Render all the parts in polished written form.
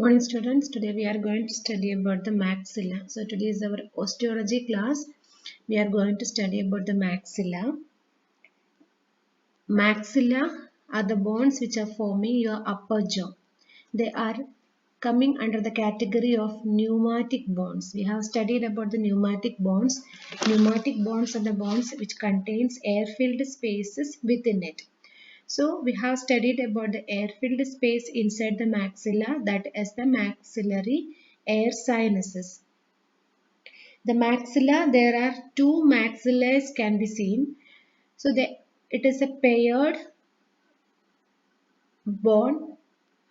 Morning students, today we are going to study about the maxilla. So today is our osteology class. We are going to study about the maxilla. Maxilla are the bones which are forming your upper jaw. They are coming under the category of pneumatic bones. We have studied about the pneumatic bones. Pneumatic bones are the bones which contains air-filled spaces within it. So we have studied about the air-filled space inside the maxilla, that is the maxillary air sinuses. The maxilla, there are two maxillae can be seen. So it is a paired bone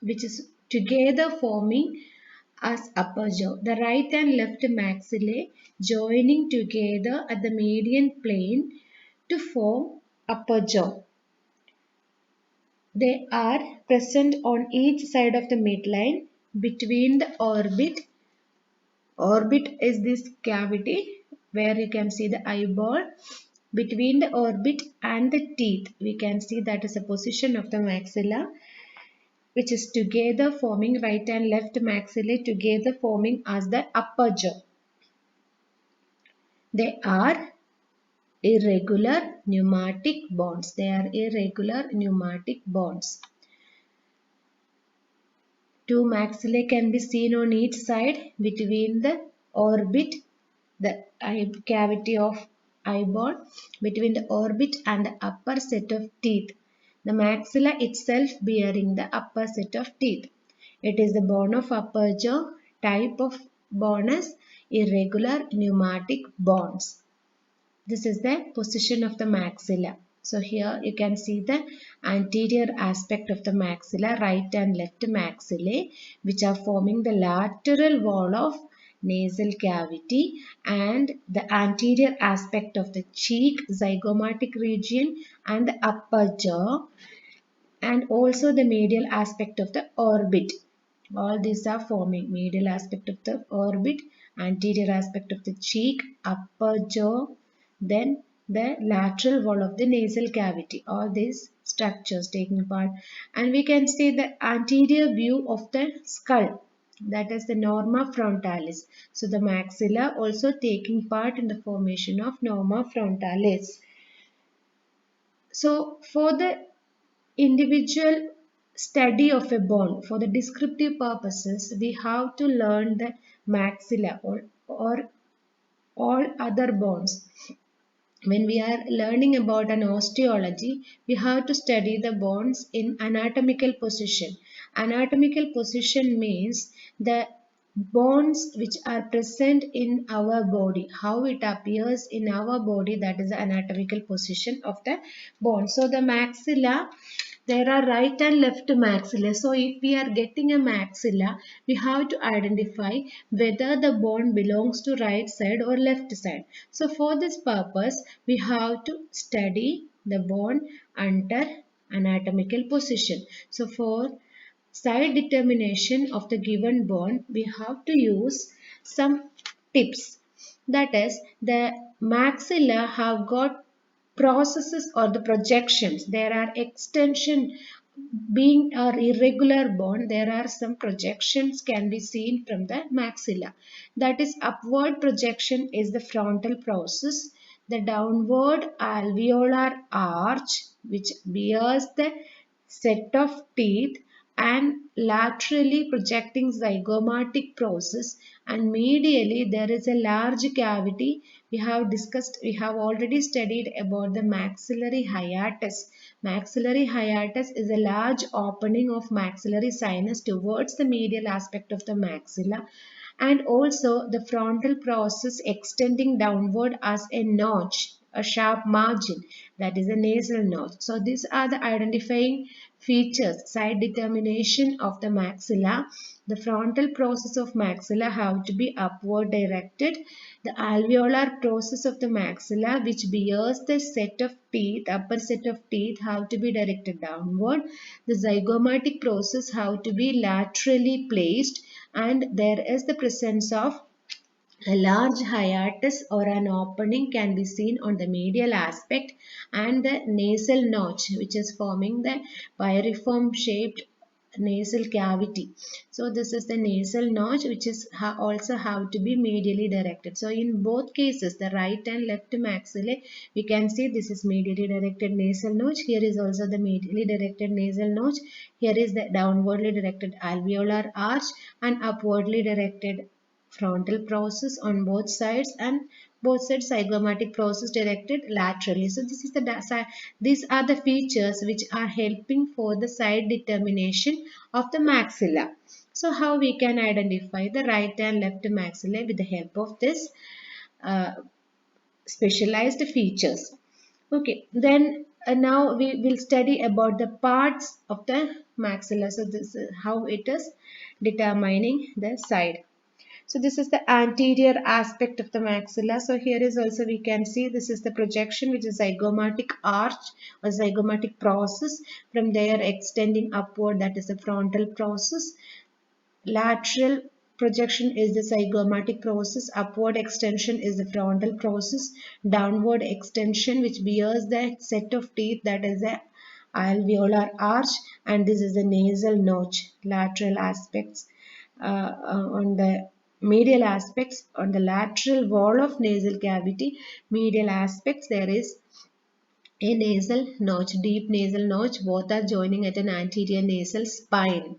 which is together forming as upper jaw. The right and left maxillae joining together at the median plane to form upper jaw. They are present on each side of the midline between the orbit. Orbit is this cavity where you can see the eyeball. Between the orbit and the teeth, we can see that is a position of the maxilla, which is together forming right and left maxillae together forming as the upper jaw. They are irregular pneumatic bones. They are irregular pneumatic bones. Two maxillae can be seen on each side between the orbit, the cavity of eyeball, between the orbit and the upper set of teeth. The maxilla itself bearing the upper set of teeth. It is the bone of upper jaw. Type of bone is irregular pneumatic bones. This is the position of the maxilla. So here you can see the anterior aspect of the maxilla, right and left maxillae, which are forming the lateral wall of nasal cavity, and the anterior aspect of the cheek, zygomatic region, and the upper jaw, and also the medial aspect of the orbit. All these are forming medial aspect of the orbit, anterior aspect of the cheek, upper jaw, then the lateral wall of the nasal cavity. All these structures taking part. And we can see the anterior view of the skull. That is the norma frontalis. So the maxilla also taking part in the formation of norma frontalis. So for the individual study of a bone, for the descriptive purposes, we have to learn the maxilla or all other bones. When we are learning about an osteology, we have to study the bones in anatomical position. Anatomical position means the bones which are present in our body, how it appears in our body, that is the anatomical position of the bone. So the maxilla, there are right and left maxilla. So if we are getting a maxilla, we have to identify whether the bone belongs to right side or left side. So for this purpose, we have to study the bone under anatomical position. So for side determination of the given bone, we have to use some tips. That is, the maxilla have got processes or the projections. There are extension, being an irregular bone, there are some projections can be seen from the maxilla. That is, upward projection is the frontal process. The downward alveolar arch which bears the set of teeth, and laterally projecting zygomatic process, and medially there is a large cavity. We have already studied about the maxillary hiatus. Maxillary hiatus is a large opening of maxillary sinus towards the medial aspect of the maxilla, and also the frontal process extending downward as a notch, a sharp margin, that is a nasal notch. So these are the identifying features. Side determination of the maxilla. The frontal process of maxilla have to be upward directed. The alveolar process of the maxilla, which bears the set of teeth, upper set of teeth, have to be directed downward. The zygomatic process have to be laterally placed, and there is the presence of a large hiatus or an opening can be seen on the medial aspect, and the nasal notch which is forming the pyriform shaped nasal cavity. So this is the nasal notch, which is also have to be medially directed. So in both cases, the right and left maxillae, we can see this is medially directed nasal notch. Here is also the medially directed nasal notch. Here is the downwardly directed alveolar arch and upwardly directed frontal process on both sides, and both sides zygomatic process directed laterally. So this is these are the features which are helping for the side determination of the maxilla. So how we can identify the right and left maxilla with the help of this uh, specialized features. Okay, then now we will study about the parts of the maxilla. So this is how it is determining the side. So this is the anterior aspect of the maxilla. So here is also we can see this is the projection, which is zygomatic arch or zygomatic process. From there extending upward, that is the frontal process. Lateral projection is the zygomatic process. Upward extension is the frontal process. Downward extension, which bears the set of teeth, that is the alveolar arch, and this is the nasal notch. Lateral aspects on the medial aspects, on the lateral wall of nasal cavity, medial aspects, there is a nasal notch, deep nasal notch. Both are joining at an anterior nasal spine.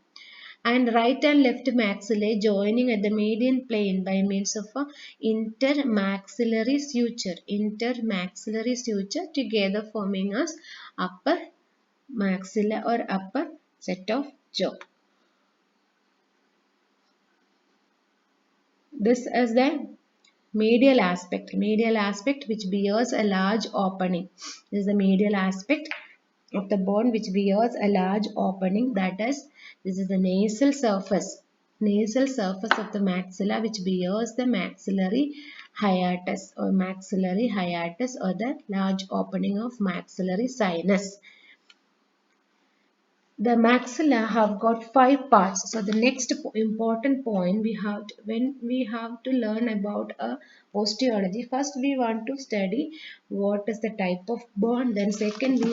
And right and left maxillae joining at the median plane by means of a intermaxillary suture together forming as upper maxilla or upper set of jaw. This is the medial aspect which bears a large opening. This is the medial aspect of the bone which bears a large opening, that is, this is the nasal surface of the maxilla which bears the maxillary hiatus or the large opening of maxillary sinus. The maxilla have got 5 parts. So the next important point we have to, when we have to learn about osteology, first we want to study what is the type of bone. Then second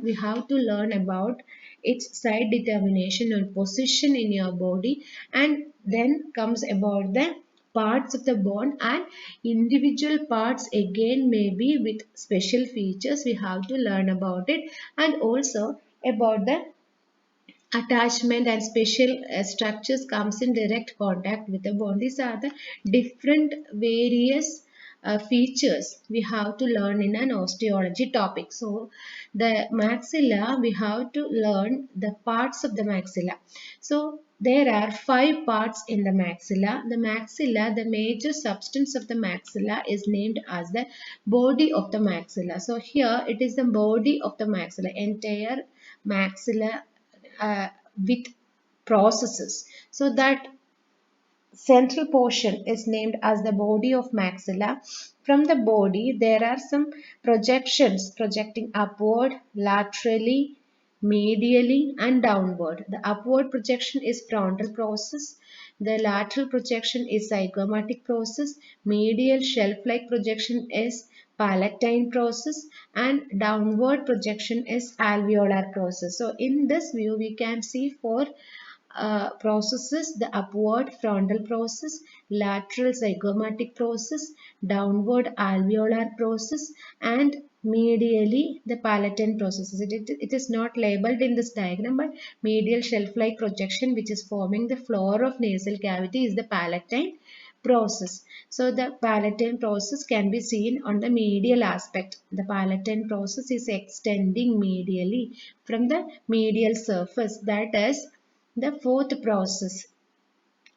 we have to learn about its side determination and position in your body, and then comes about the parts of the bone, and individual parts again maybe with special features we have to learn about it, and also about the attachment and special structures comes in direct contact with the bone. These are the different various features we have to learn in an osteology topic. So the maxilla, we have to learn the parts of the maxilla. So there are 5 parts in the maxilla. The maxilla, the major substance of the maxilla is named as the body of the maxilla. So here it is the body of the maxilla, entire maxilla uh, with processes. So that central portion is named as the body of maxilla. From the body, there are some projections projecting upward, laterally, medially, and downward. The upward projection is frontal process. The lateral projection is zygomatic process. Medial shelf-like projection is palatine process, and downward projection is alveolar process. So in this view, we can see 4 processes: the upward frontal process, lateral zygomatic process, downward alveolar process, and medially the palatine processes. It is not labeled in this diagram, but medial shelf-like projection which is forming the floor of nasal cavity is the palatine process. So the palatine process can be seen on the medial aspect. The palatine process is extending medially from the medial surface. That is the 4th process,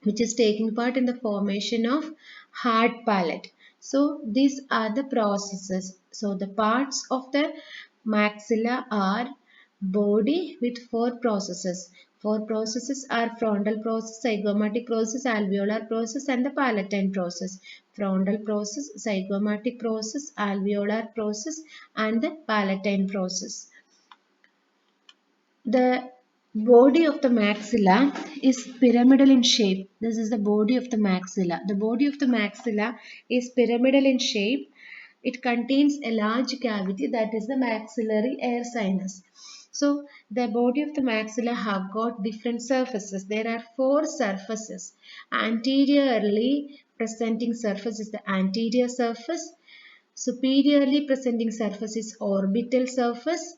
which is taking part in the formation of hard palate. So these are the processes. So the parts of the maxilla are body with 4 processes. 4 processes are frontal process, zygomatic process, alveolar process, and the palatine process. Frontal process, zygomatic process, alveolar process, and the palatine process. The body of the maxilla is pyramidal in shape. This is the body of the maxilla. The body of the maxilla is pyramidal in shape. It contains a large cavity, that is the maxillary air sinus. So the body of the maxilla have got different surfaces. There are four surfaces. Anteriorly presenting surface is the anterior surface. Superiorly presenting surface is orbital surface.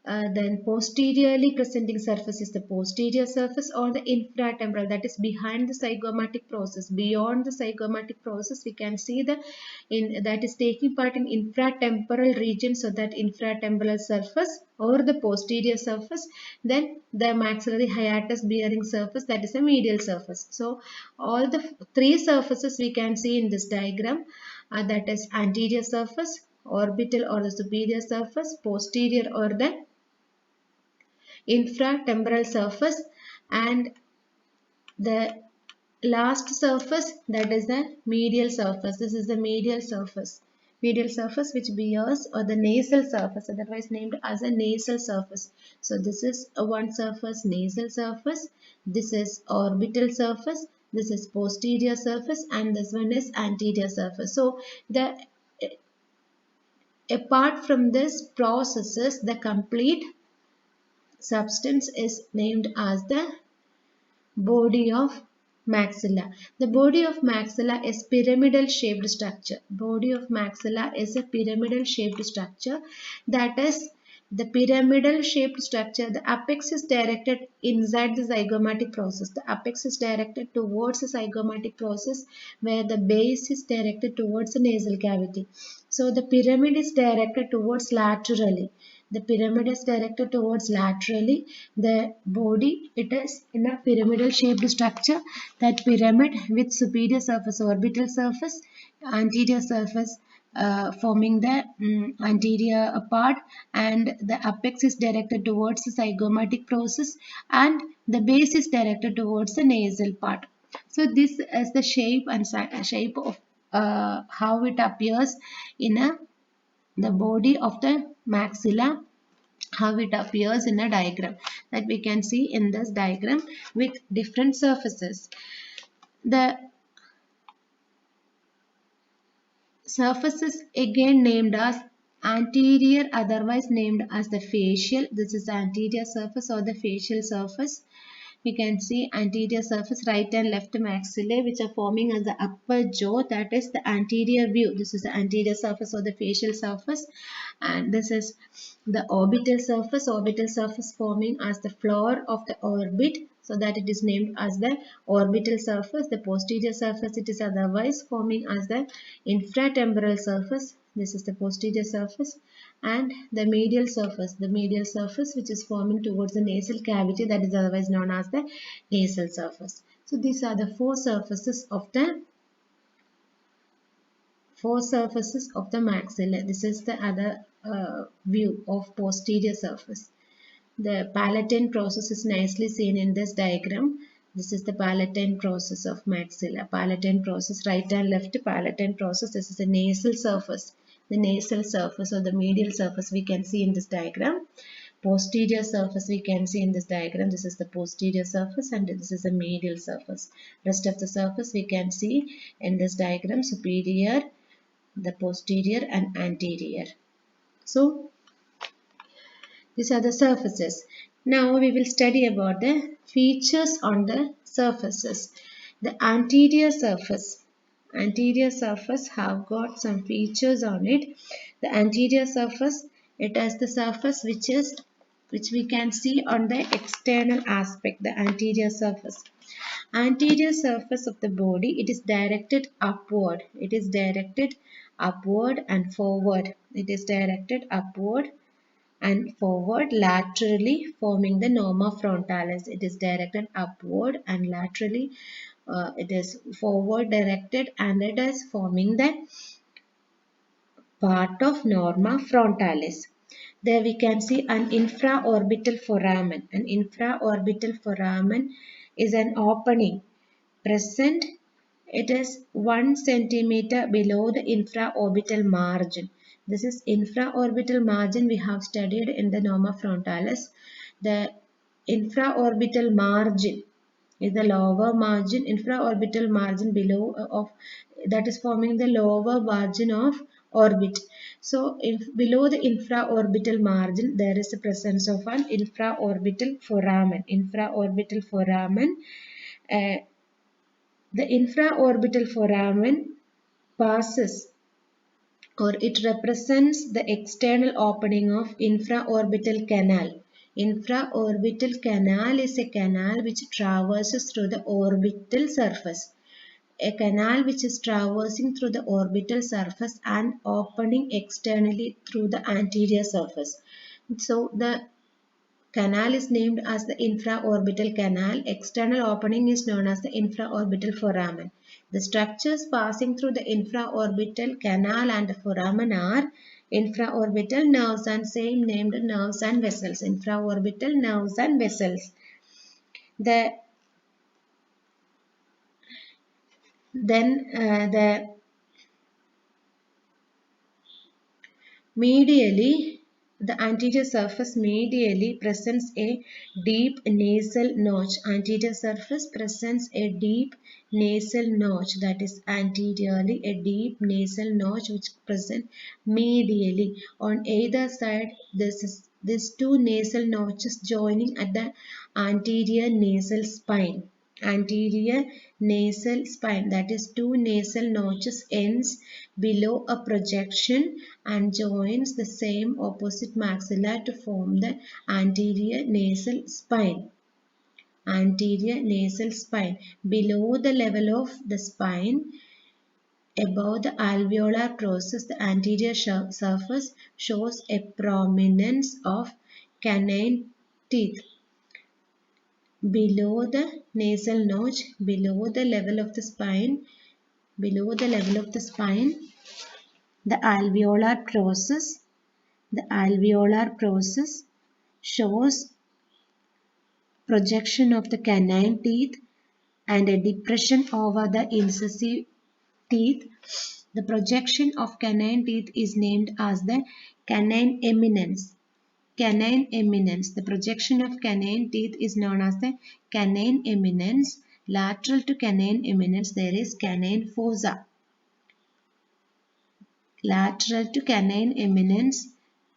Then posteriorly presenting surface is the posterior surface or the infratemporal, that is behind the zygomatic process. Beyond the zygomatic process we can see the that is taking part in infratemporal region, so that infratemporal surface or the posterior surface. Then the maxillary hiatus bearing surface, that is a medial surface. So all the three surfaces we can see in this diagram, that is anterior surface, orbital or the superior surface, posterior or the infratemporal surface, and the last surface, that is the medial surface. This is the medial surface which bears, or the nasal surface, otherwise named as a nasal surface. So this is a one surface, nasal surface, this is orbital surface, this is posterior surface, and this one is anterior surface. So the apart from this processes, the complete substance is named as the body of maxilla. The body of maxilla is pyramidal shaped structure. Body of maxilla is a pyramidal shaped structure. That is the pyramidal shaped structure. The apex is directed inside the zygomatic process. The apex is directed towards the zygomatic process, where the base is directed towards the nasal cavity. So the pyramid is directed towards laterally. The pyramid is directed towards laterally. The body, it is in a pyramidal shaped structure. That pyramid with superior surface, orbital surface, anterior surface, forming the anterior part, and the apex is directed towards the zygomatic process, and the base is directed towards the nasal part. So this is the shape and shape of how it appears in the body of the maxilla, how it appears in a diagram, that we can see in this diagram with different surfaces. The surfaces again named as anterior, otherwise named as the facial. This is the anterior surface or the facial surface. We can see anterior surface, right and left maxillae, which are forming as the upper jaw, that is the anterior view. This is the anterior surface or the facial surface, and this is the orbital surface forming as the floor of the orbit, so that it is named as the orbital surface. The posterior surface, it is otherwise forming as the infratemporal surface. This is the posterior surface, and the medial surface which is forming towards the nasal cavity, that is otherwise known as the nasal surface. So these are the four surfaces of the maxilla. This is the other view of posterior surface. The palatine process is nicely seen in this diagram. This is the palatine process of maxilla. Palatine process, right and left palatine process. This is the nasal surface. The nasal surface or the medial surface we can see in this diagram. Posterior surface we can see in this diagram. This is the posterior surface and this is the medial surface. Rest of the surface we can see in this diagram: superior, the posterior, and anterior. So these are the surfaces. Now we will study about the features on the surfaces. The anterior surface have got some features on it. The anterior surface, it has the surface which we can see on the external aspect, the anterior surface. Anterior surface of the body, it is directed upward. It is directed upward and forward. It is directed upward and forward laterally, forming the norma frontalis. It is directed upward and laterally. It is forward directed and it is forming the part of norma frontalis. There we can see an infraorbital foramen. An infraorbital foramen is an opening present. It is 1 centimeter below the infraorbital margin. This is infraorbital margin we have studied in the norma frontalis. The infraorbital margin is the lower margin, infraorbital margin below of, that is forming the lower margin of orbit. So if below the infraorbital margin there is the presence of an infraorbital foramen. Infraorbital foramen. Uh, the infraorbital foramen passes, or it represents the external opening of infraorbital canal. Infraorbital canal is a canal which traverses through the orbital surface. A canal which is traversing through the orbital surface and opening externally through the anterior surface. So the canal is named as the infraorbital canal. External opening is known as the infraorbital foramen. The structures passing through the infraorbital canal and foramen are infraorbital nerves and same named nerves and vessels. Infraorbital nerves and vessels. The the medially, the anterior surface medially presents a deep nasal notch. Anterior surface presents a deep nasal notch, that is anteriorly a deep nasal notch which present medially. On either side, this two nasal notches joining at the anterior nasal spine. Anterior nasal spine, that is two nasal notches ends below a projection and joins the same opposite maxilla to form the anterior nasal spine. Anterior nasal spine. Below the level of the spine, above the alveolar process, the anterior surface shows a prominence of canine teeth. Below the nasal notch, below the level of the spine, the alveolar process shows projection of the canine teeth and a depression over the incisive teeth. The projection of canine teeth is named as the canine eminence. Canine eminence. The projection of canine teeth is known as the canine eminence. Lateral to canine eminence there is canine fossa. Lateral to canine eminence,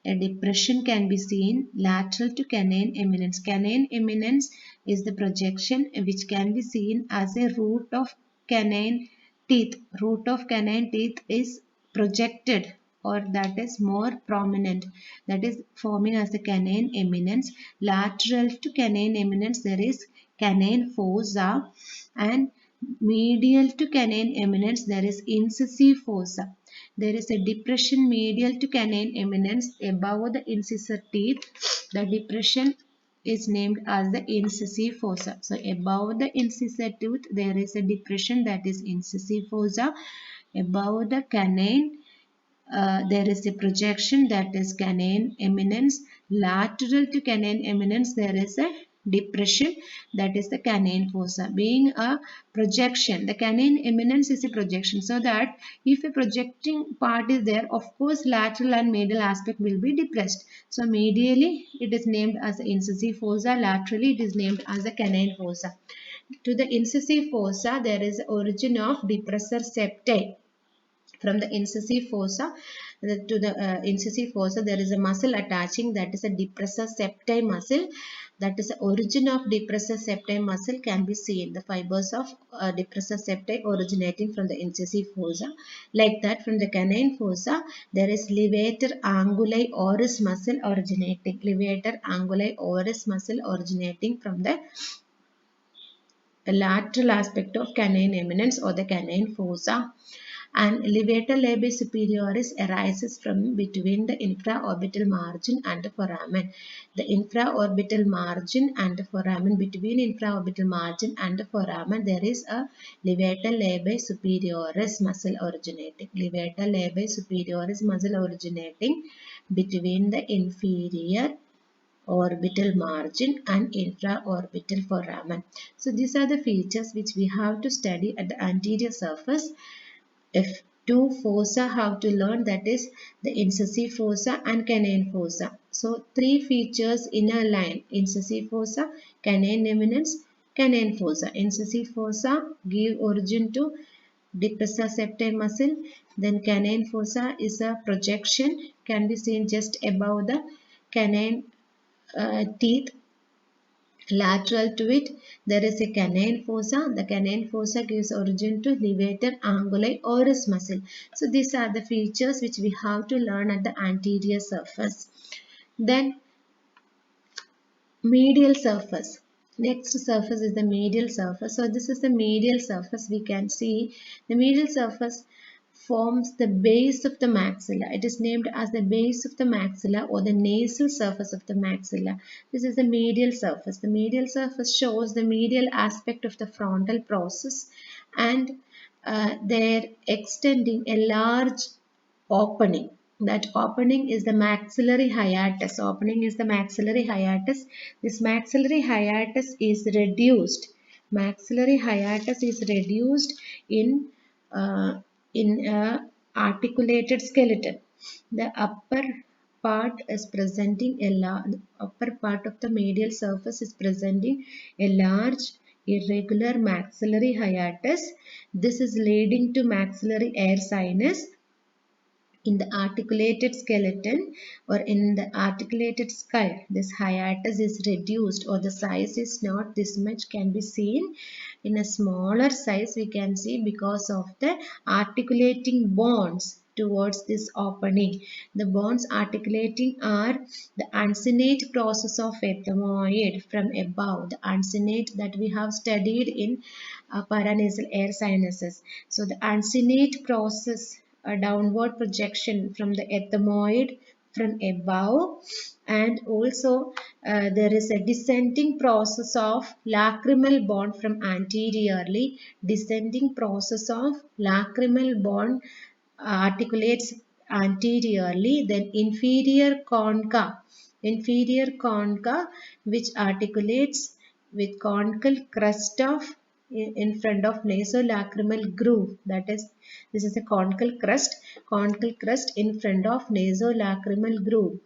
a depression can be seen lateral to canine eminence. Canine eminence is the projection which can be seen as a root of canine teeth. Root of canine teeth is projected, or that is more prominent, that is forming as the canine eminence. Lateral to canine eminence there is canine fossa, and medial to canine eminence there is incisive fossa. There is a depression medial to canine eminence above the incisor teeth. The depression is named as the incisive fossa. So above the incisor tooth there is a depression, that is incisive fossa. Above the canine there is a projection, that is canine eminence. Lateral to canine eminence there is a depression, that is the canine fossa. Being a projection, the canine eminence is a projection, so that if a projecting part is there, of course lateral and medial aspect will be depressed. So medially it is named as the incisive fossa, laterally it is named as the canine fossa. To the incisive fossa there is origin of depressor septae. From the incisive fossa to the incisive fossa there is a muscle attaching, that is a depressor septae muscle. That is the origin of depressor septae muscle can be seen. The fibers of depressor septae originating from the incisive fossa. Like that, from the canine fossa there is levator anguli oris muscle originating. Levator anguli oris muscle originating from the lateral aspect of canine eminence or the canine fossa. And levator labii superioris arises from between the infraorbital margin and the foramen. The infraorbital margin and the foramen, between infraorbital margin and the foramen there is a levator labii superioris muscle originating. Levator labii superioris muscle originating between the inferior orbital margin and infraorbital foramen. So these are the features which we have to study at the anterior surface. If two fossa have to learn, that is the incisive fossa and canine fossa. So three features in a line: incisive fossa, canine eminence, canine fossa. Incisive fossa give origin to depressor septae muscle. Then canine fossa is a projection, can be seen just above the canine teeth. Lateral to it, there is a canine fossa. The canine fossa gives origin to levator anguli oris muscle. So these are the features which we have to learn at the anterior surface. Then medial surface. Next surface is the medial surface. So this is the medial surface. We can see the medial surface forms the base of the maxilla. It is named as the base of the maxilla or the nasal surface of the maxilla. This is the medial surface. The medial surface shows the medial aspect of the frontal process, and they're extending a large opening. That opening is the maxillary hiatus. Opening is the maxillary hiatus. This maxillary hiatus is reduced. Maxillary hiatus is reduced in uh, a articulated skeleton. The upper part is presenting upper part of the medial surface is presenting a large irregular maxillary hiatus. This is leading to maxillary air sinus. In the articulated skeleton or in the articulated skull, this hiatus is reduced, or the size is not this much, can be seen in a smaller size. We can see because of the articulating bones towards this opening. The bones articulating are the uncinate process of ethmoid from above, the uncinate that we have studied in paranasal air sinuses. So the uncinate process, a downward projection from the ethmoid from above, and also there is a descending process of lacrimal bone from anteriorly. Descending process of lacrimal bone articulates anteriorly. Then inferior concha which articulates with conical crest of in front of nasolacrimal groove. That is, this is a conical crest in front of nasolacrimal groove.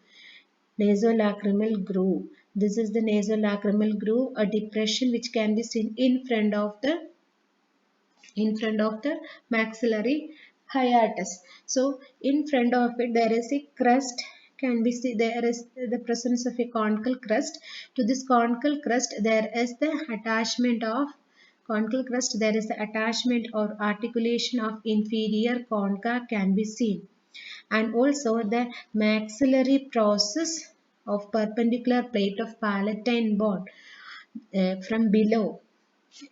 Nasolacrimal groove. This is the nasolacrimal groove, a depression which can be seen in front of the maxillary hiatus. So in front of it there is a crest, can be seen, there is the presence of a conical crest. To this conical crest there is the attachment of conical crest, there is the attachment or articulation of inferior concha can be seen, and also the maxillary process of perpendicular plate of palatine bone from below.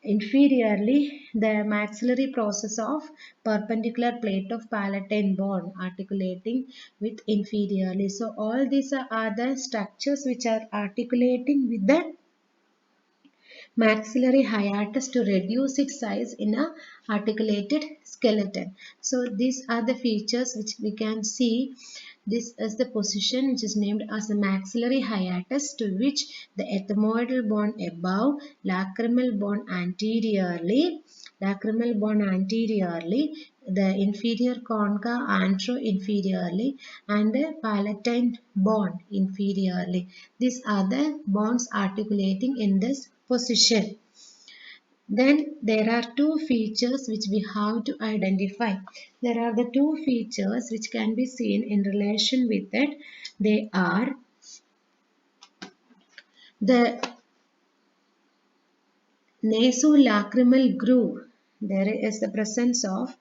Inferiorly, the maxillary process of perpendicular plate of palatine bone articulating with inferiorly. So all these are the structures which are articulating with the maxillary hiatus to reduce its size in a articulated skeleton. So these are the features which we can see. This is the position which is named as the maxillary hiatus, to which the ethmoidal bone above, lacrimal bone anteriorly, the inferior concha antero-inferiorly, and the palatine bone inferiorly. These are the bones articulating in this position. Then there are two features which we have to identify. There are the two features which can be seen in relation with it. They are the nasolacrimal groove. There is the presence of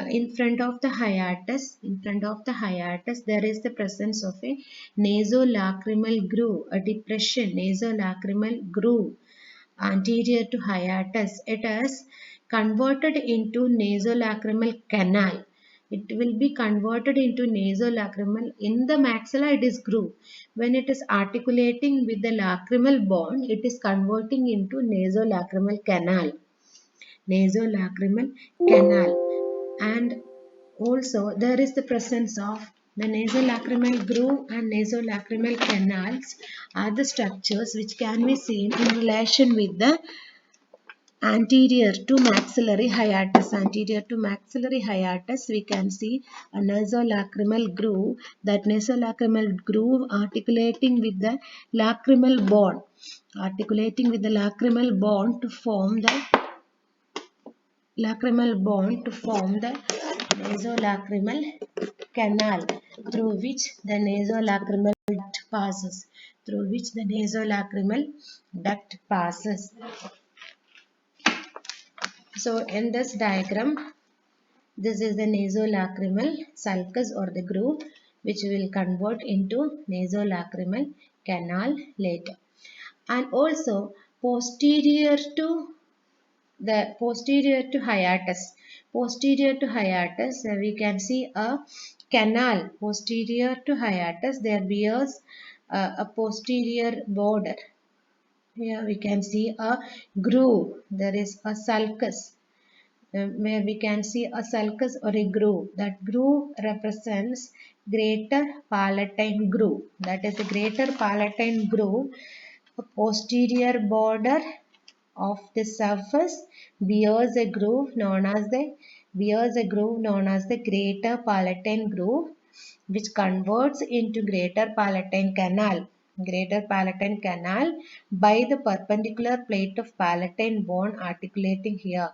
in front of the hiatus. There is the presence of a nasolacrimal groove, a depression, nasolacrimal groove anterior to hiatus. It is converted into nasolacrimal canal. It will be converted into nasolacrimal. In the maxilla it is groove. When it is articulating with the lacrimal bone, it is converting into nasolacrimal canal. Nasolacrimal canal. And also there is the presence of the nasolacrimal groove and nasolacrimal canals are the structures which can be seen in relation with the anterior to maxillary hiatus. Anterior to maxillary hiatus, we can see a nasolacrimal groove. That nasolacrimal groove articulating with the lacrimal bone. To form the nasolacrimal canal through which the nasolacrimal duct passes. Through which the nasolacrimal duct passes. So in this diagram, this is the nasolacrimal sulcus or the groove which will convert into nasolacrimal canal later. And also posterior to hiatus. Posterior to hiatus, we can see a canal. Posterior to hiatus, there bears a posterior border. Here we can see a groove. There is a sulcus where we can see a sulcus or a groove. That groove represents greater palatine groove. That is a greater palatine groove. A posterior border of the surface bears a groove known as the greater palatine groove, which converts into greater palatine canal by the perpendicular plate of palatine bone articulating here.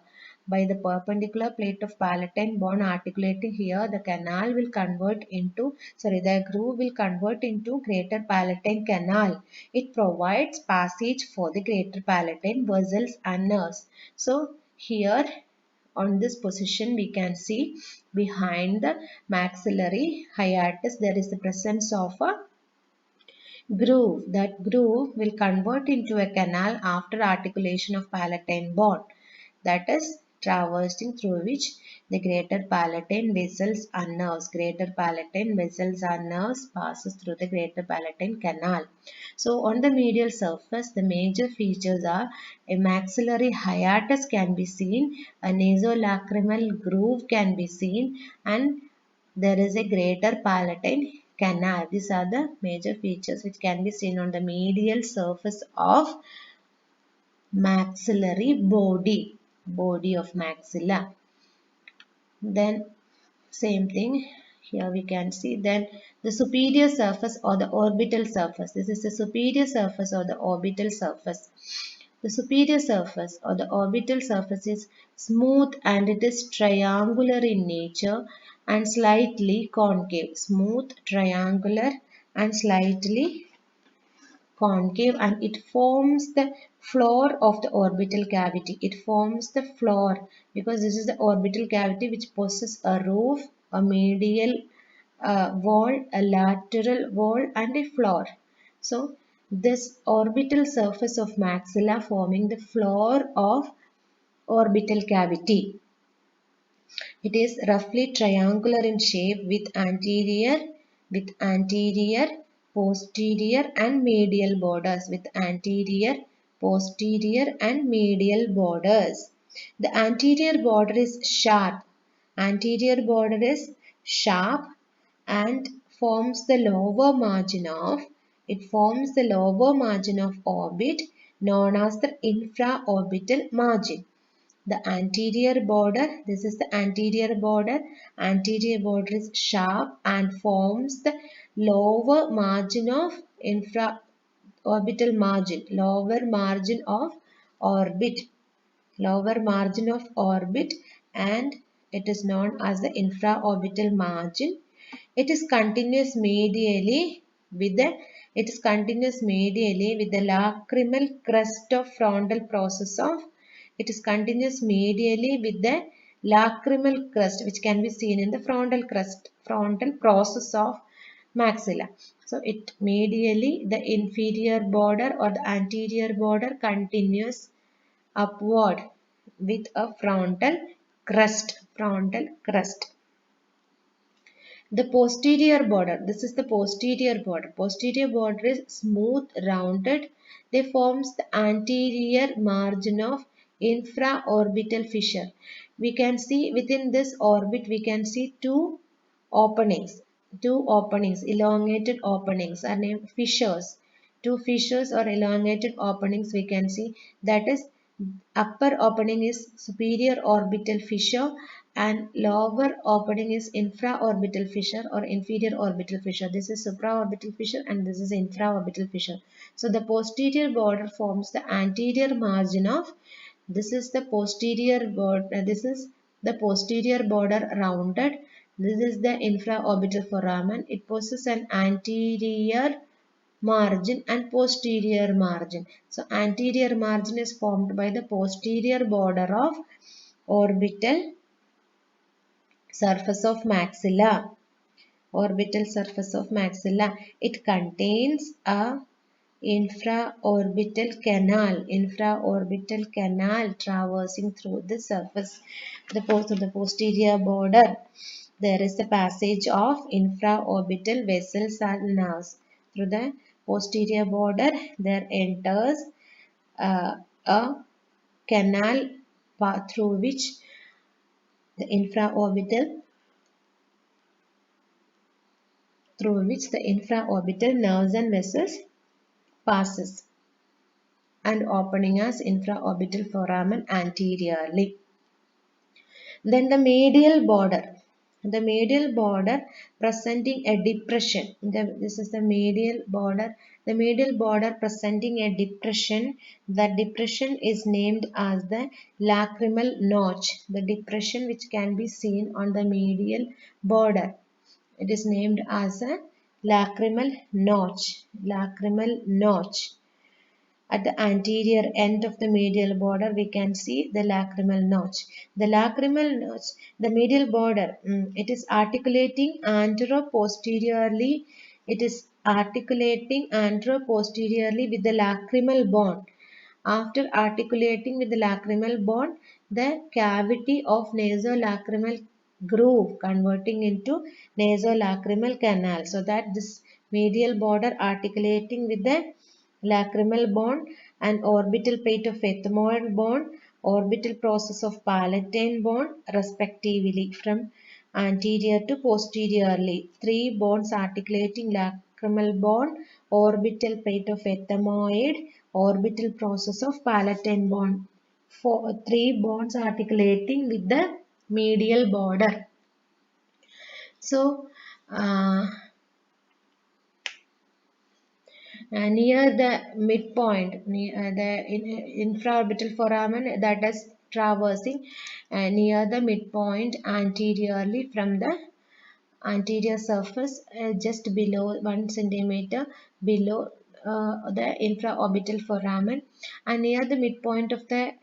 By the perpendicular plate of palatine bone articulating here, the canal will convert into, the groove will convert into greater palatine canal. It provides passage for the greater palatine vessels and nerves. So here on this position we can see behind the maxillary hiatus there is the presence of a groove. That groove will convert into a canal after articulation of palatine bone, that is traversing through which the greater palatine vessels and nerves passes through the greater palatine canal. So on the medial surface, the major features are a maxillary hiatus can be seen, a nasolacrimal groove can be seen, and there is a greater palatine canal. These are the major features which can be seen on the medial surface of maxillary body of maxilla. Then same thing here we can see. Then the superior surface or the orbital surface. This is the superior surface or the orbital surface. The superior surface or the orbital surface is smooth and it is triangular in nature and slightly concave. Smooth, triangular and slightly concave, and it forms the floor of the orbital cavity. It forms the floor because this is the orbital cavity which possesses a roof, a medial wall, a lateral wall and a floor. So this orbital surface of maxilla forming the floor of orbital cavity. It is roughly triangular in shape with anterior, posterior and medial borders. With anterior, posterior and medial borders. The anterior border is sharp. Anterior border is sharp and forms the lower margin of orbit known as the infraorbital margin. The anterior border, this is the anterior border is sharp and forms the lower margin of infraorbital margin, lower margin of orbit, and it is known as the infraorbital margin. It is continuous medially with the lacrimal crest of frontal process of it is continuous medially with the lacrimal crest which can be seen in the frontal process of maxilla. So it medially the inferior border or the anterior border continues upward with a frontal crest. The posterior border, this is the posterior border. Posterior border is smooth, rounded. They forms the anterior margin of infraorbital fissure. We can see within this orbit, we can see two openings, elongated openings are named fissures. Two fissures or elongated openings we can see, that is upper opening is superior orbital fissure and lower opening is infraorbital fissure or inferior orbital fissure. This is supraorbital fissure and this is infraorbital fissure. So the posterior border forms the anterior margin of this is the posterior border. This is the posterior border rounded. This is the infraorbital foramen. It possesses an anterior margin and posterior margin. So anterior margin is formed by the posterior border of orbital surface of maxilla. Orbital surface of maxilla. It contains a infraorbital canal traversing through the surface. The post of the posterior border, there is a passage of infraorbital vessels and nerves. Through the posterior border, there enters a canal through which the infraorbital nerves and vessels passes and opening as infraorbital foramen anteriorly. Then the medial border presenting a depression. This is the medial border. The medial border presenting a depression. That depression is named as the lacrimal notch. The depression which can be seen on the medial border. It is named as a lacrimal notch. Lacrimal notch. At the anterior end of the medial border, we can see the lacrimal notch. The lacrimal notch, the medial border, it is articulating antero-posteriorly. It is articulating antero-posteriorly with the lacrimal bone. After articulating with the lacrimal bone, the cavity of nasolacrimal groove converting into nasolacrimal canal. So that this medial border articulating with the lacrimal bone and orbital plate of ethmoid bone, orbital process of palatine bone respectively from anterior to posteriorly. Three bones articulating lacrimal bone, orbital plate of ethmoid, orbital process of palatine bone. Three bones articulating with the medial border. So, near the midpoint, the infraorbital foramen that is traversing near the midpoint anteriorly from the anterior surface, just below 1 centimeter below the infraorbital foramen, and near the midpoint of the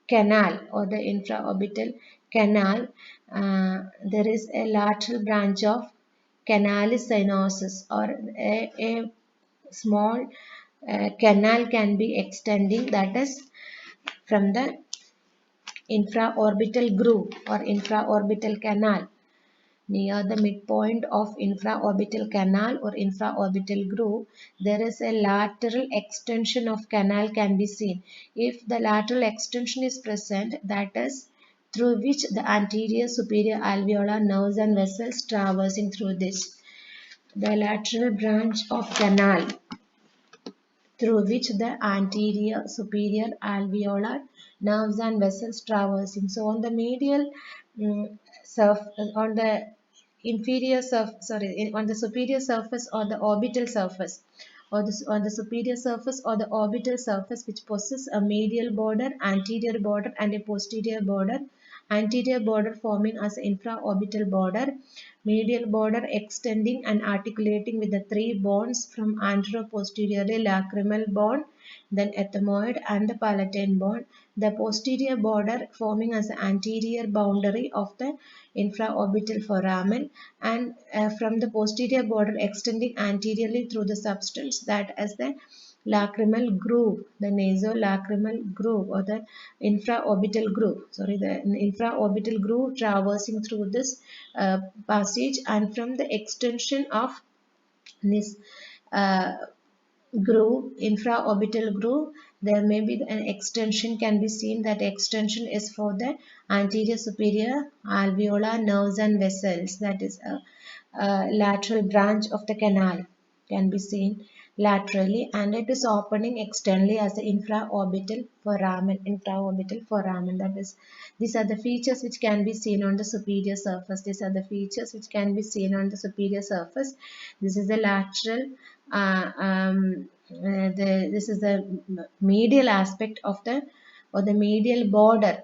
canal or the infraorbital canal, there is a lateral branch of canalis sinosus, or a small canal can be extending, that is from the infraorbital groove or infraorbital canal. Near the midpoint of infraorbital canal or infraorbital groove, there is a lateral extension of canal can be seen. If the lateral extension is present, that is through which the anterior superior alveolar nerves and vessels traversing through this. The lateral branch of canal through which the anterior superior alveolar nerves and vessels traversing. So on the medial on the on the superior surface or the orbital surface, or on the superior surface or the orbital surface, which possesses a medial border, anterior border and a posterior border. Anterior border forming as infraorbital border, medial border extending and articulating with the three bones from antero-posteriorly lacrimal bone, then ethmoid and the palatine bone. The posterior border forming as the anterior boundary of the infraorbital foramen, and from the posterior border extending anteriorly through the substance that is the lacrimal groove, the nasolacrimal groove or the infraorbital groove. The infraorbital groove traversing through this passage, and from the extension of this uh, groove, infraorbital groove, there may be an extension can be seen. That extension is for the anterior superior alveolar nerves and vessels. That is a lateral branch of the canal can be seen laterally, and it is opening externally as the infraorbital foramen. Infraorbital foramen, that is, these are the features which can be seen on the superior surface. These are the features which can be seen on the superior surface. This is the lateral this is the medial aspect of the, or the medial border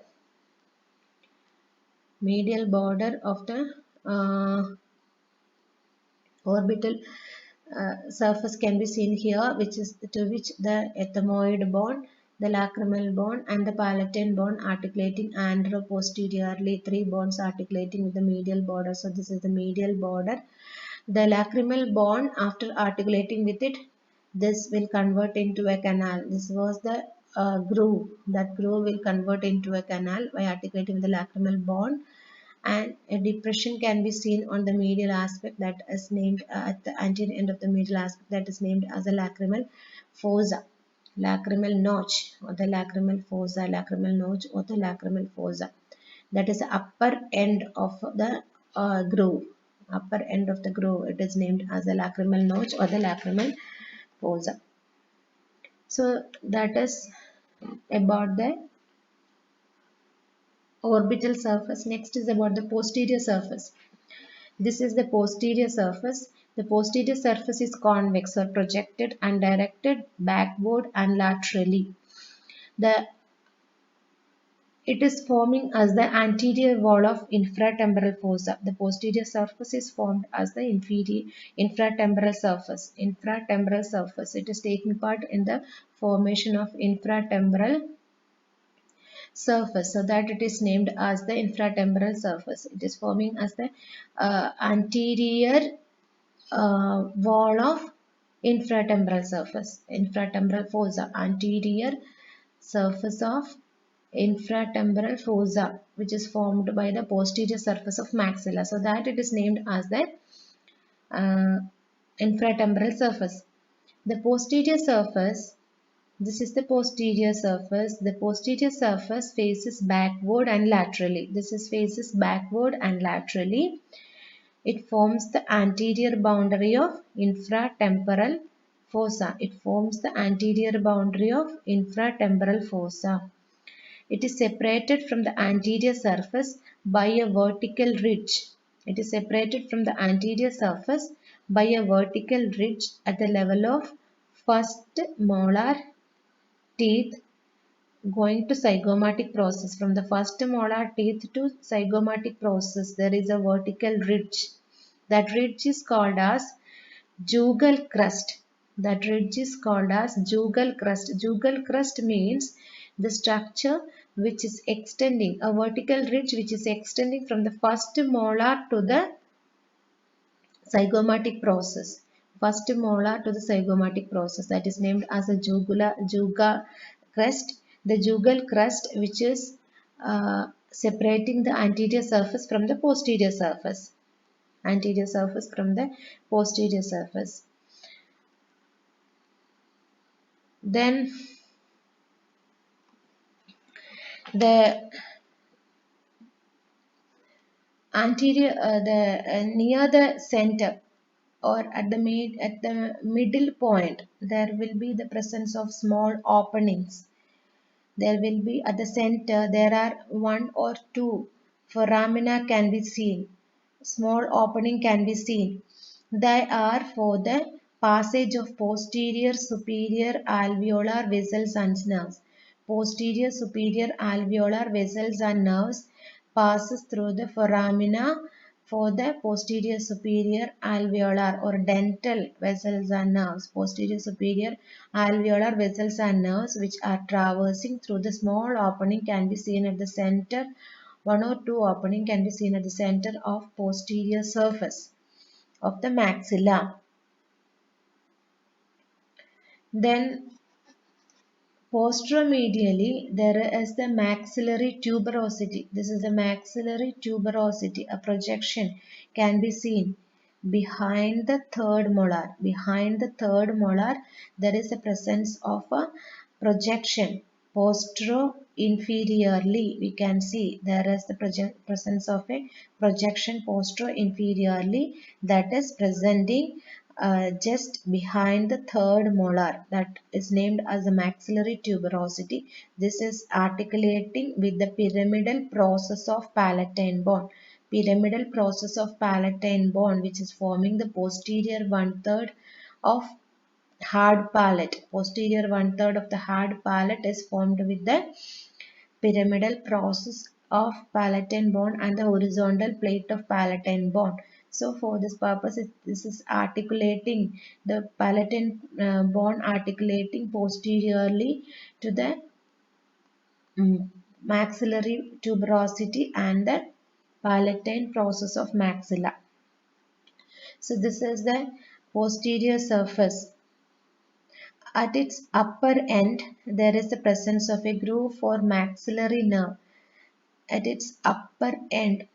medial border of the orbital surface can be seen here, which is to which the ethmoid bone, the lacrimal bone, and the palatine bone articulating anteroposteriorly. Three bones articulating with the medial border. So this is the medial border. The lacrimal bone, after articulating with it, this will convert into a canal. This was the groove. That groove will convert into a canal by articulating with the lacrimal bone, and a depression can be seen on the medial aspect that is named at the anterior end of the medial aspect that is named as a lacrimal fossa, lacrimal notch, or the lacrimal fossa, lacrimal notch, or the lacrimal fossa. That is the upper end of the groove. Upper end of the groove. It is named as the lacrimal notch or the lacrimal fossa. So that is about the orbital surface. Next is about the posterior surface. This is the posterior surface. The posterior surface is convex or projected and directed backward and laterally. The It is forming as the anterior wall of infratemporal fossa. The posterior surface is formed as the infratemporal surface. Infratemporal surface. It is taking part in the formation of infratemporal surface, so that it is named as the infratemporal surface. It is forming as the anterior wall of infratemporal surface, infratemporal fossa, anterior surface of infratemporal fossa, which is formed by the posterior surface of maxilla, so that it is named as the uh, infratemporal surface. The posterior surface, this is the posterior surface. The posterior surface faces backward and laterally. This is faces backward and laterally. It forms the anterior boundary of infratemporal fossa. It forms the anterior boundary of infratemporal fossa. It is separated from the anterior surface by a vertical ridge. It is separated from the anterior surface by a vertical ridge at the level of first molar teeth going to zygomatic process. From the first molar teeth to zygomatic process, there is a vertical ridge. That ridge is called as jugal crest. That ridge is called as jugal crest. Jugal crest means the structure which is extending, a vertical ridge which is extending from the first molar to the zygomatic process. First molar to the zygomatic process, that is named as a juga crest. The jugal crest, which is separating the anterior surface from the posterior surface. Anterior surface from the posterior surface. Then the anterior, near the center or at the middle point, there will be the presence of small openings. There will be at the center, there are one or two foramina can be seen. Small opening can be seen. They are for the passage of posterior superior alveolar vessels and nerves. Posterior superior alveolar vessels and nerves passes through the foramina for the posterior superior alveolar or dental vessels and nerves. Posterior superior alveolar vessels and nerves which are traversing through the small opening can be seen at the center. One or two opening can be seen at the center of posterior surface of the maxilla. Then posteromedially, there is the maxillary tuberosity. This is the maxillary tuberosity. A projection can be seen behind the third molar. Behind the third molar, there is a presence of a projection. Postero-inferiorly, we can see there is the presence of a projection postero-inferiorly that is presenting just behind the third molar, that is named as the maxillary tuberosity. This is articulating with the pyramidal process of palatine bone. Pyramidal process of palatine bone, which is forming the posterior one-third of hard palate. Posterior one-third of the hard palate is formed with the pyramidal process of palatine bone and the horizontal plate of palatine bone. So for this purpose, this is articulating the palatine bone, articulating posteriorly to the maxillary tuberosity and the palatine process of maxilla. So this is the posterior surface. At its upper end, there is the presence of a groove for maxillary nerve. At its upper end,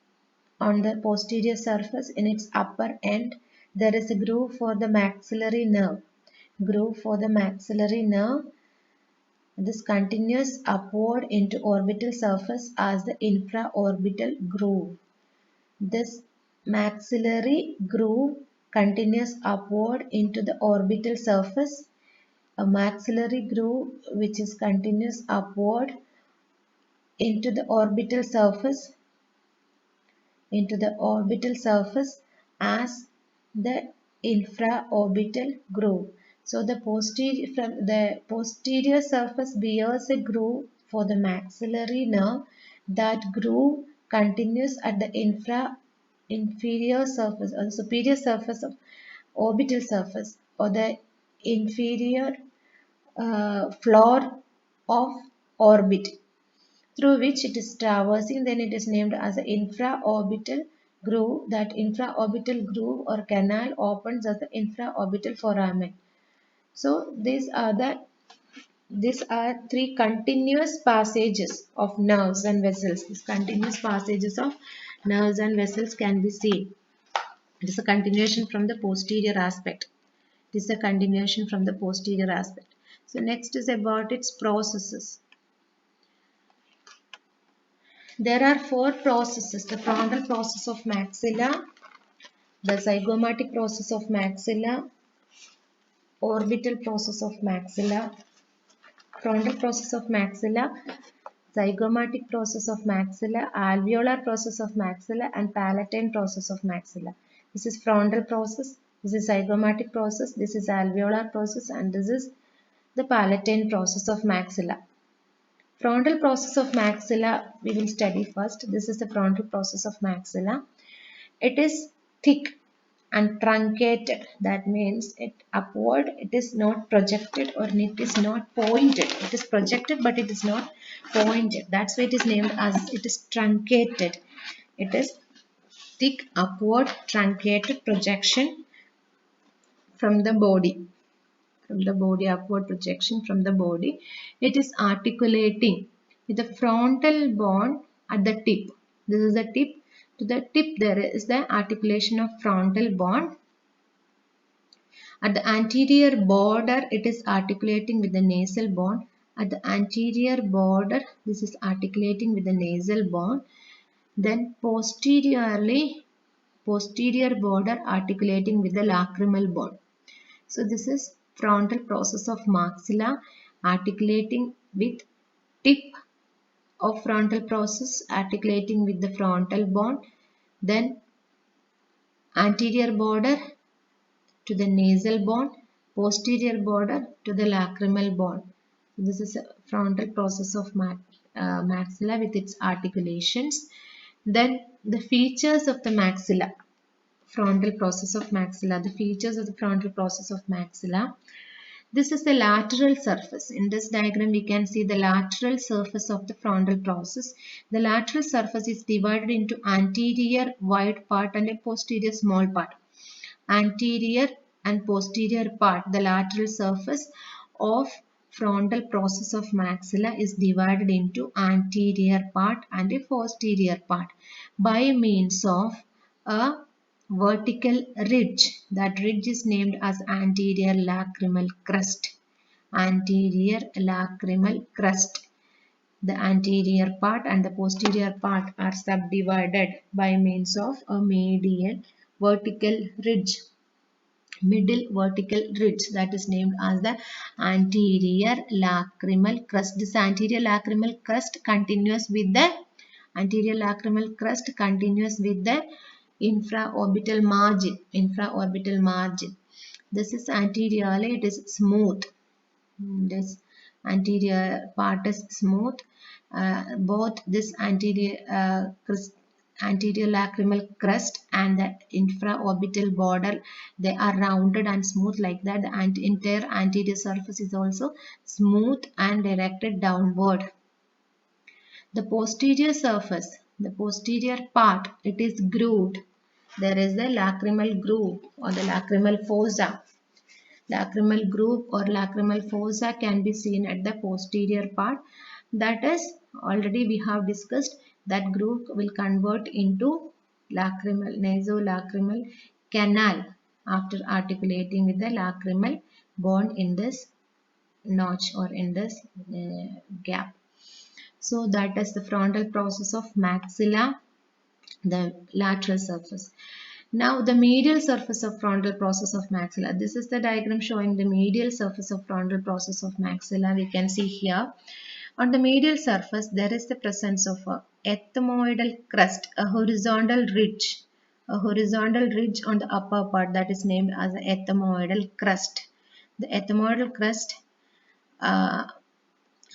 on the posterior surface, in its upper end, there is a groove for the maxillary nerve. Groove for the maxillary nerve. This continues upward into orbital surface as the infraorbital groove. This maxillary groove continues upward into the orbital surface. A maxillary groove which is continuous upward into the orbital surface as the infraorbital groove. So the posterior surface bears a groove for the maxillary nerve. That groove continues at the inferior surface or the superior surface of orbital surface or the inferior floor of orbit through which it is traversing. Then it is named as an infraorbital groove. That infraorbital groove or canal opens as the infraorbital foramen. So these are three continuous passages of nerves and vessels. These continuous passages of nerves and vessels can be seen. It is a continuation from the posterior aspect. It is a continuation from the posterior aspect. So next is about its processes. There are four processes: the frontal process of maxilla, the zygomatic process of maxilla, orbital process of maxilla, frontal process of maxilla, zygomatic process of maxilla, alveolar process of maxilla, and palatine process of maxilla. This is frontal process, this is zygomatic process, this is alveolar process, and this is the palatine process of maxilla. Frontal process of maxilla we will study first. This is the frontal process of maxilla. It is thick and truncated. That means it upward, it is not projected or it is not pointed. It is projected but it is not pointed. That's why it is named as it is truncated. It is thick upward truncated projection from the body. Upward projection from the body. It is articulating with the frontal bone at the tip. This is the tip. To the tip there is the articulation of frontal bone. At the anterior border it is articulating with the nasal bone. At the anterior border this is articulating with the nasal bone. Then posterior border articulating with the lacrimal bone. So this is frontal process of maxilla articulating with tip of frontal process articulating with the frontal bone, then anterior border to the nasal bone, posterior border to the lacrimal bone. This is a frontal process of maxilla with its articulations. Then the features of the maxilla. Frontal process of maxilla. The features of the frontal process of maxilla. This is the lateral surface. In this diagram, we can see the lateral surface of the frontal process. The lateral surface is divided into anterior wide part and a posterior small part. Anterior and posterior part, the lateral surface of frontal process of maxilla is divided into anterior part and a posterior part by means of a vertical ridge. That ridge is named as anterior lacrimal crest. Anterior lacrimal crest. The anterior part and the posterior part are subdivided by means of a medial vertical ridge. Middle vertical ridge, that is named as the anterior lacrimal crest. This anterior lacrimal crest continues with the infraorbital margin. This is anteriorly, it is smooth. This anterior part is smooth. Both this anterior lacrimal crest and the infraorbital border, they are rounded and smooth like that. The entire anterior surface is also smooth and directed downward. The posterior surface, the posterior part, it is grooved. There is the lacrimal groove or the lacrimal fossa. Lacrimal groove or lacrimal fossa can be seen at the posterior part. That is, already we have discussed that groove will convert into lacrimal, nasolacrimal canal after articulating with the lacrimal bone in this notch or in this gap. So that is the frontal process of maxilla, the lateral surface. Now the medial surface of frontal process of maxilla. This is the diagram showing the medial surface of frontal process of maxilla. We can see here. On the medial surface, there is the presence of a ethmoidal crest, a horizontal ridge on the upper part that is named as the ethmoidal crest. The ethmoidal crest uh,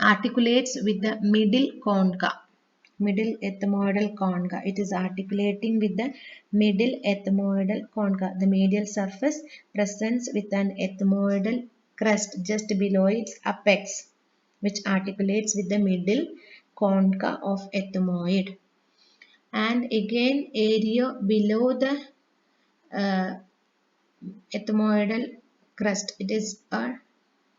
articulates with the middle concha, middle ethmoidal concha. It is articulating with the middle ethmoidal concha. The medial surface presents with an ethmoidal crest just below its apex, which articulates with the middle concha of ethmoid. And again, area below the uh, ethmoidal crest, it is a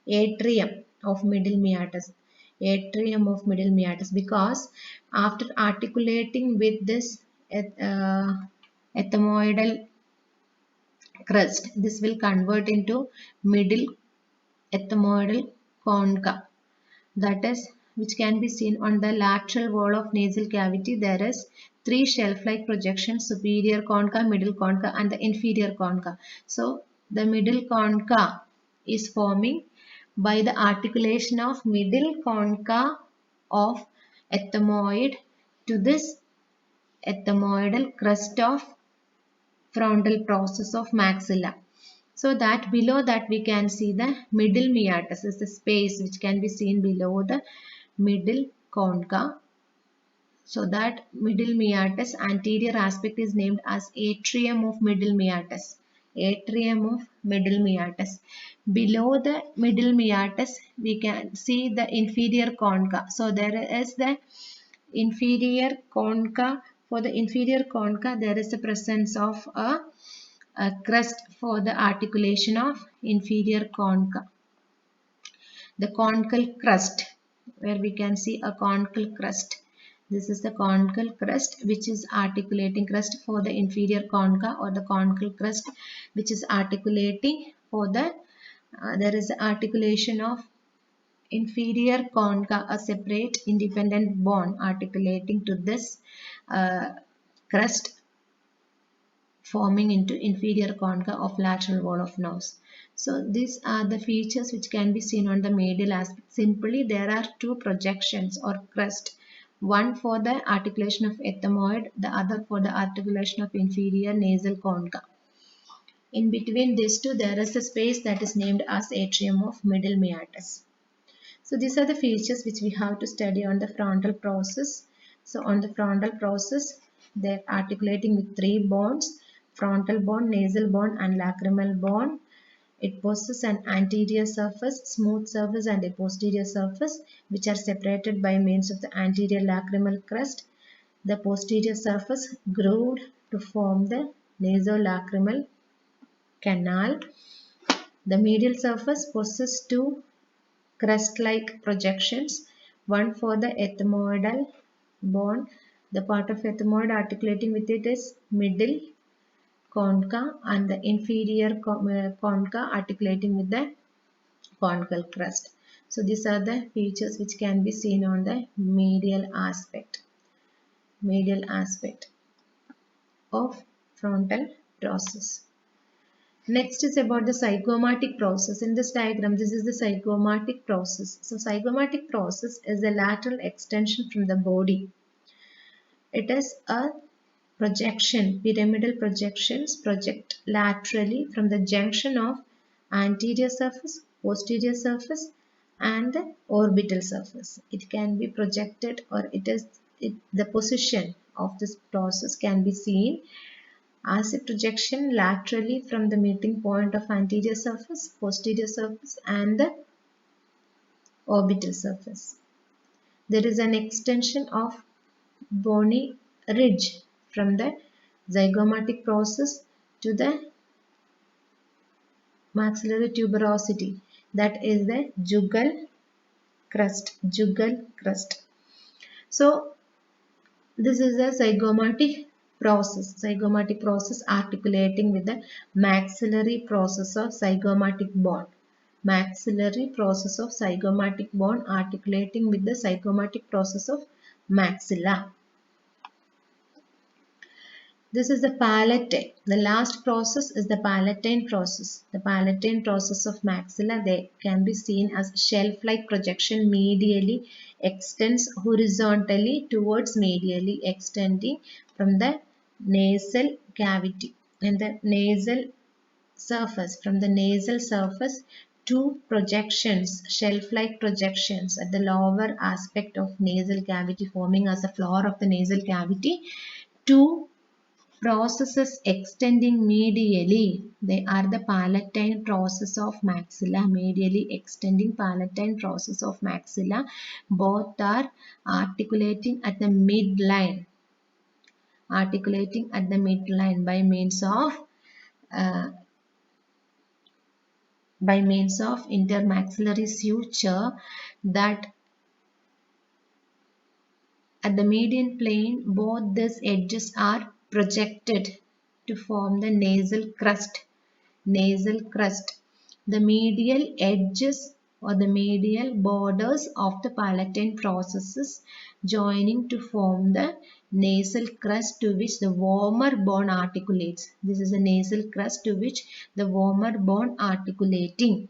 atrium of middle meatus, atrium of middle meatus, because after articulating with this uh, ethmoidal crest, this will convert into middle ethmoidal concha, that is, which can be seen on the lateral wall of nasal cavity. There is three shelf-like projections: superior concha, middle concha, and the inferior concha. So the middle concha is forming by the articulation of middle concha of ethmoid to this ethmoidal crest of frontal process of maxilla. So that below that we can see the middle meatus is the space which can be seen below the middle concha. So that middle meatus anterior aspect is named as atrium of middle meatus. Atrium of middle meatus. Below the middle meatus we can see the inferior concha. So there is the inferior concha. For the inferior concha there is the presence of a crest for the articulation of inferior concha. The conchal crest, where we can see a conchal crest. This is the conchal crest which is articulating crest for the inferior concha, or the conchal crest which is articulating for the there is articulation of inferior concha, a separate independent bone articulating to this crest, forming into inferior concha of lateral wall of nose. So these are the features which can be seen on the medial aspect. Simply there are two projections or crest, one for the articulation of ethmoid, the other for the articulation of inferior nasal concha. In between these two there is a space that is named as atrium of middle meatus. So these are the features which we have to study on the frontal process. So on the frontal process, they're articulating with three bones: frontal bone, nasal bone, and lacrimal bone. It possesses an anterior surface, smooth surface, and a posterior surface, which are separated by means of the anterior lacrimal crest. The posterior surface grooved to form the nasolacrimal canal. The medial surface possesses two crest-like projections, one for the ethmoidal bone. The part of ethmoid articulating with it is middle concha, and the inferior concha articulating with the conchal crest. So these are the features which can be seen on the medial aspect of frontal process. Next is about the zygomatic process. In this diagram, this is the zygomatic process. So zygomatic process is a lateral extension from the body. It is a projection, pyramidal projections project laterally from the junction of anterior surface, posterior surface, and the orbital surface. It can be projected, or the position of this process can be seen as a projection laterally from the meeting point of anterior surface, posterior surface and the orbital surface. There is an extension of bony ridge from the zygomatic process to the maxillary tuberosity, that is the jugal crust. So this is a zygomatic process articulating with the maxillary process of zygomatic bone. Maxillary process of zygomatic bone articulating with the zygomatic process of maxilla. This is the palatine. The last process is the palatine process. The palatine process of maxilla, they can be seen as shelf-like projection medially extends horizontally towards medially extending from the nasal cavity and the nasal surface, from the nasal surface to projections, shelf-like projections at the lower aspect of nasal cavity forming as the floor of the nasal cavity to processes extending medially. They are the palatine process of maxilla, medially extending palatine process of maxilla. Both are articulating at the midline, uh, by means of intermaxillary suture, that at the median plane both these edges are projected to form the nasal crust. The medial edges or the medial borders of the palatine processes joining to form the nasal crust to which the vomer bone articulates. This is the nasal crust to which the vomer bone articulating.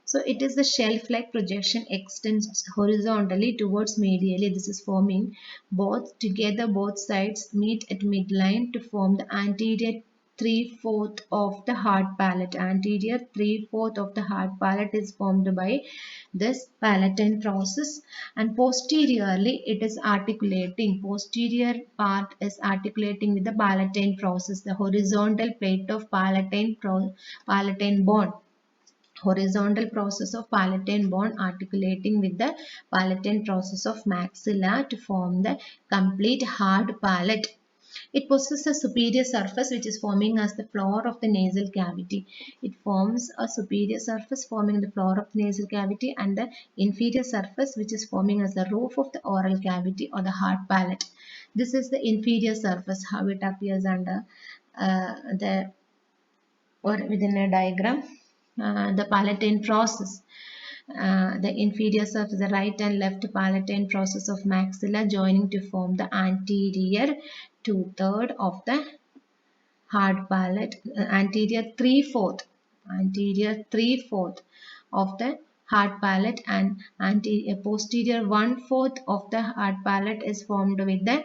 So it is the shelf-like projection extends horizontally towards medially. This is forming both together, both sides meet at midline to form the anterior 3/4 of the hard palate. Anterior 3/4 of the hard palate is formed by this palatine process, and posteriorly it is articulating. Posterior part is articulating with the palatine process, the horizontal plate of palatine bone. Horizontal process of palatine bone articulating with the palatine process of maxilla to form the complete hard palate. It possesses a superior surface which is forming as the floor of the nasal cavity. It forms a superior surface forming the floor of the nasal cavity and the inferior surface which is forming as the roof of the oral cavity or the hard palate. This is the inferior surface, how it appears under the or within a diagram. The palatine process. The inferior surface, the right and left palatine process of maxilla joining to form the anterior 2/3 of the hard palate, anterior 3/4 of the hard palate, and posterior 1/4 of the hard palate is formed with the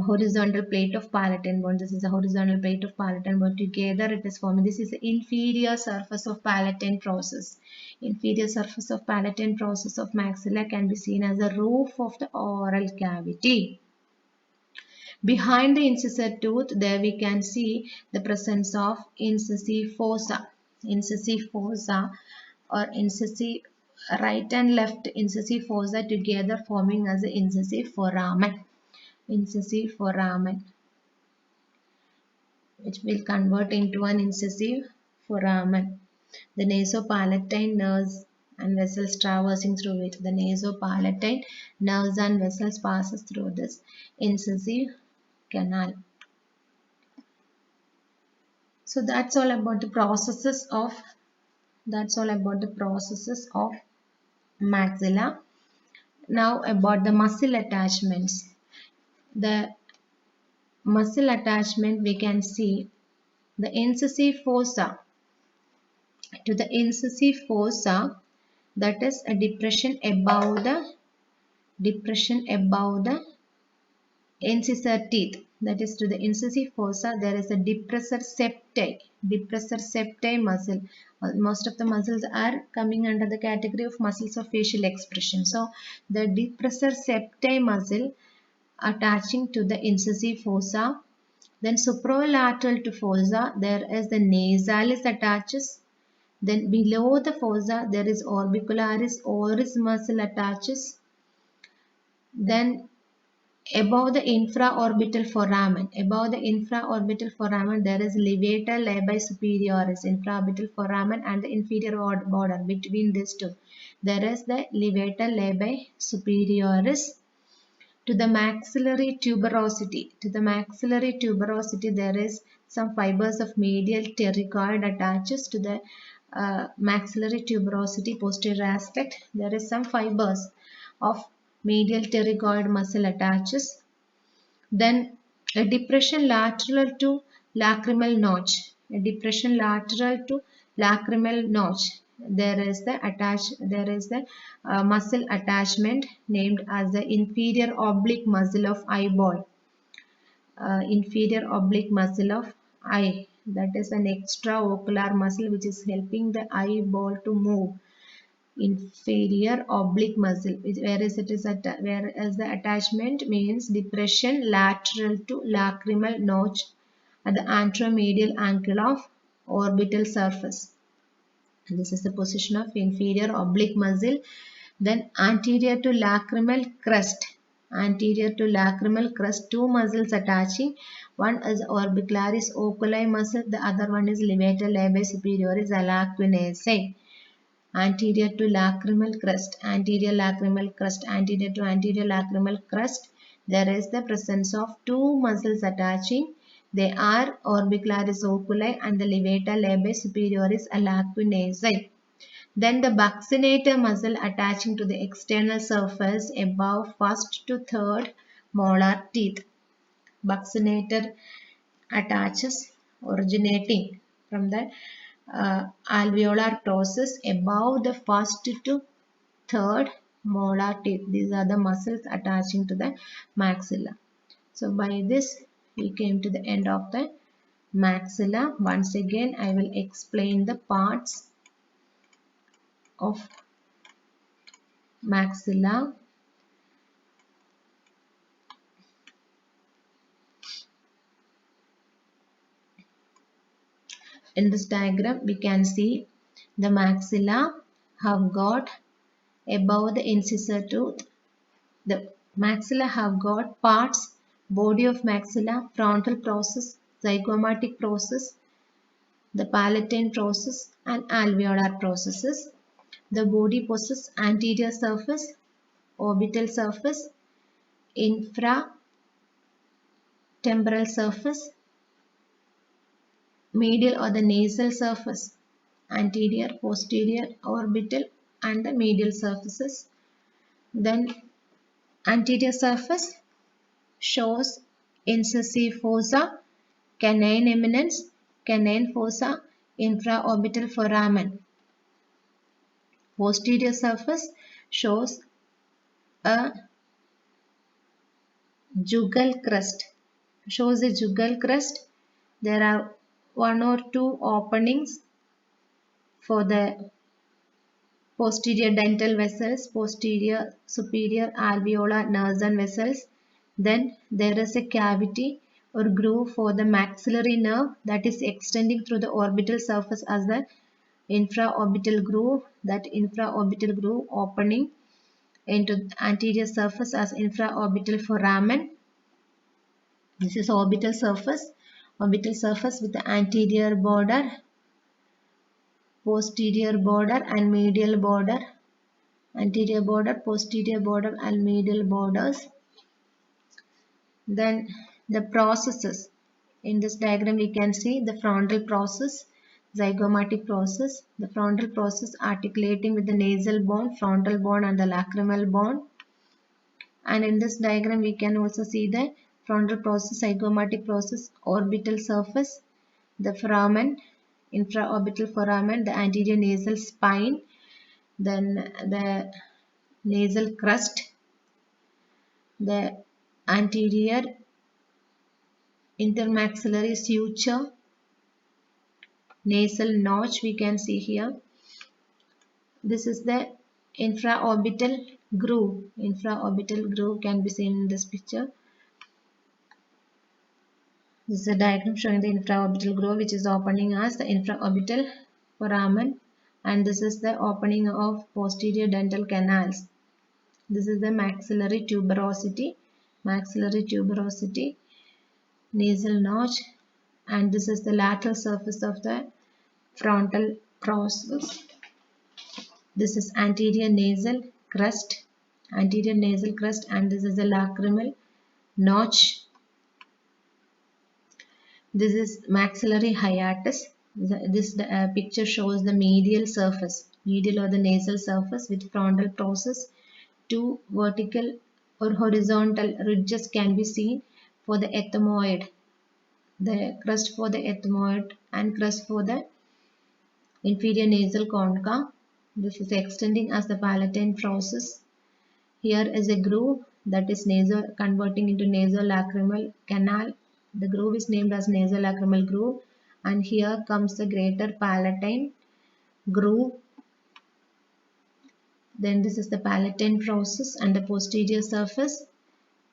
horizontal plate of palatine bone. This is the horizontal plate of palatine bone. Together it is forming. This is the inferior surface of palatine process. Inferior surface of palatine process of maxilla can be seen as the roof of the oral cavity. Behind the incisor tooth, there we can see the presence of incisive fossa. Incisive fossa or incisive right and left incisive fossa together forming as the incisive foramen. Incisive foramen, which will convert into an incisive foramen. The nasopalatine nerves and vessels traversing through it. The nasopalatine nerves and vessels passes through this incisive canal. So that's all about the processes of maxilla. Now about the muscle attachments. The muscle attachment, we can see the incisive fossa. To the incisive fossa, that is a depression above the incisor teeth. That is, to the incisive fossa there is a depressor septae muscle Most of the muscles are coming under the category of muscles of facial expression. So the depressor septi muscle attaching to the incisive fossa. Then superolateral to fossa, there is the nasalis attaches. Then below the fossa, there is orbicularis oris muscle attaches. Then above the infraorbital foramen, there is levator labii superioris, infraorbital foramen and the inferior border. Between these two, there is the levator labii superioris. To the maxillary tuberosity. There is some fibers of medial pterygoid attaches to the maxillary tuberosity posterior aspect. There is some fibers of medial pterygoid muscle attaches. Then a depression lateral to lacrimal notch. There is the muscle attachment named as the inferior oblique muscle of eyeball. Inferior oblique muscle of eye. That is an extraocular muscle which is helping the eyeball to move. Inferior oblique muscle, whereas the attachment means depression lateral to lacrimal notch at the anteromedial angle of orbital surface. And this is the position of inferior oblique muscle. Then anterior to lacrimal crest. Two muscles attaching. One is orbicularis oculi muscle, the other one is levator labii superioris alaquinaceae. Anterior to lacrimal crest, anterior to anterior lacrimal crest, there is the presence of two muscles attaching. They are orbicularis oculi and the levator labii superioris alaquinaceae. Then the buccinator muscle attaching to the external surface above first to third molar teeth. Buccinator attaches originating from the alveolar process above the first to third molar teeth. These are the muscles attaching to the maxilla. So by this we came to the end of the maxilla. Once again I will explain the parts of maxilla. In this diagram we can see the maxilla have got above the incisor tooth. The maxilla have got parts: body of maxilla, frontal process, zygomatic process, the palatine process and alveolar processes. The body possesses anterior surface, orbital surface, infratemporal surface, medial or the nasal surface, anterior, posterior, orbital and the medial surfaces. Then anterior surface shows incisive fossa, canine eminence, canine fossa, infraorbital foramen. Posterior surface shows a jugal crest. There are one or two openings for the posterior dental vessels, posterior superior alveolar nasal vessels. Then there is a cavity or groove for the maxillary nerve that is extending through the orbital surface as the infraorbital groove. That infraorbital groove opening into the anterior surface as infraorbital foramen. This is orbital surface with the anterior border, posterior border and medial border. Anterior border, posterior border and medial borders. Then the processes. In this diagram we can see the frontal process, zygomatic process, the frontal process articulating with the nasal bone, frontal bone and the lacrimal bone. And in this diagram we can also see the frontal process, zygomatic process, orbital surface, the foramen, infraorbital foramen, the anterior nasal spine, then the nasal crest, the anterior intermaxillary suture, nasal notch we can see here. This is the infraorbital groove. Infraorbital groove can be seen in this picture. This is a diagram showing the infraorbital groove, which is opening as the infraorbital foramen, and this is the opening of posterior dental canals. This is the maxillary tuberosity, nasal notch, and this is the lateral surface of the frontal process. This is anterior nasal crest, and this is the lacrimal notch. This is maxillary hiatus. This picture shows the medial surface, medial or the nasal surface with frontal process. Two vertical or horizontal ridges can be seen for the ethmoid, the crest for the ethmoid and crest for the inferior nasal concha. This is extending as the palatine process. Here is a groove that is nasal converting into nasolacrimal canal. The groove is named as nasolacrimal groove, and here comes the greater palatine groove. Then this is the palatine process and the posterior surface.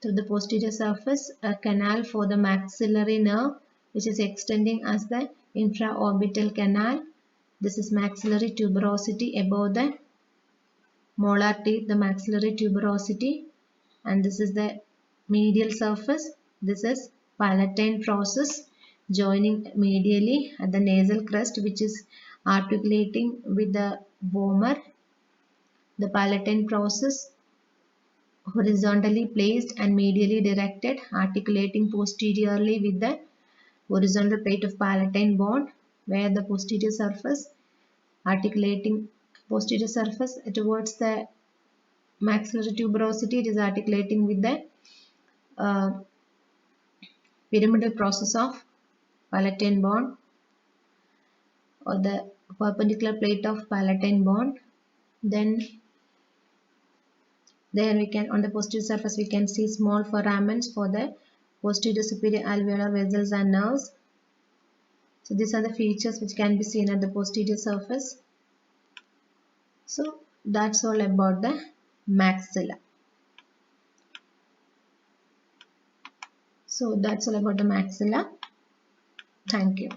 To the posterior surface, a canal for the maxillary nerve, which is extending as the infraorbital canal. This is maxillary tuberosity above the molar teeth, the maxillary tuberosity, and this is the medial surface. This is palatine process joining medially at the nasal crest, which is articulating with the vomer. The palatine process horizontally placed and medially directed, articulating posteriorly with the horizontal plate of palatine bone, where the posterior surface articulating posterior surface towards the maxillary tuberosity, it is articulating with the uh, pyramidal process of palatine bone or the perpendicular plate of palatine bone. Then there we can, on the posterior surface, we can see small foramens for the posterior superior alveolar vessels and nerves. So these are the features which can be seen at the posterior surface. So that's all about the maxilla. Thank you.